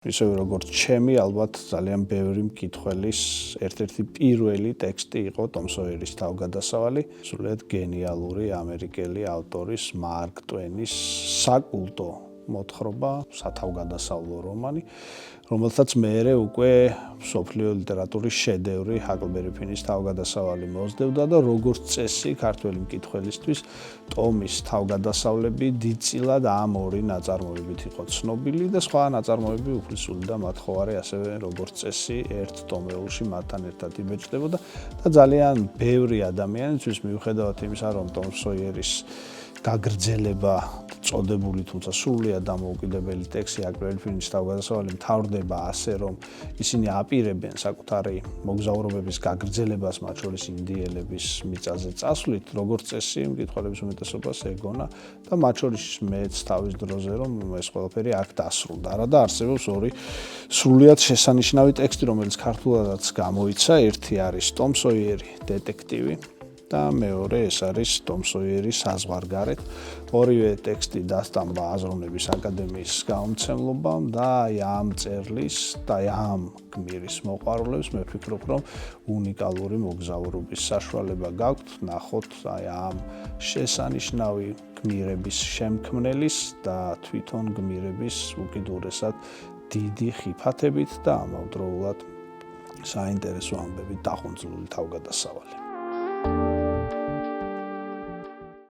ისევე როგორც ჩემი, ალბათ ძალიან ბევრი მკითხველის ერთ-ერთი პირველი ტექსტი იყო ტომ სოიერის თავგადასავალი, სრულიად გენიალური ამერიკელი ავტორის მარკ ტვენის საკულტო მოთხრობა, სათავგადასავლო რომანი, რომელსაც მერე უკვე მსოფლიო ლიტერატურის შედევრი ჰაკლბერი ფინის თავგადასავალი მოსდევდა და როგორც წესი ქართველი მკითხველისთვის ტომის თავგადასავლები დიდწილად ამ ორი ნაწარმოებით იყო ცნობილი და სხვა ნაწარმოები უფლისული და მათხოვარი ასევე როგორც წესი ერთ ტომეულში მათთან ერთად იბეჭდებოდა და ძალიან ბევრი ადამიანისთვის მიუხედავად იმისა, რომ ტომ სოიერის გაგრძელება წოდებული, თუმცა სრულიად დამოუკიდებელი ტექსტი ჰაკლბერი ფინის თავგადასავალი მთავრდება ასე, რომ ისინი აპირებენ საკუთარი მოგზაურობების გაგრძელებას, მათ შორის ინდიელების მიწაზე წასვლით, როგორც წესი, მკითხველების უმეტესობას ეგონა და მათ შორის მეც თავის დროზე, რომ ეს ყველაფერი აქ დასრულდა. რა და არსებობს ორი სრულიად შესანიშნავი ტექსტი, რომელიც ქართულადაც გამოიცა, ერთი არის ტომ სოიერი დეტექტივი და მეორე ეს არის ტომ სოიერის საზღვარგარეთ. ორივე ტექსტი დასტამბა აზროვნების აკადემიის გამომცემლობამ და ამ წერლის და ამ გმირის მოყვარულებს მე ვფიქრობ, რომ უნიკალური მოგზაურობის საშუალება გაქვთ ნახოთ ამ შესანიშნავი გმირების შემქმნელის და თვითონ გმირების უკიდურესად დიდი ხიფათებით და ამავდროულად საინტერესო ამბებით დახუნძლული თავგადასავალი.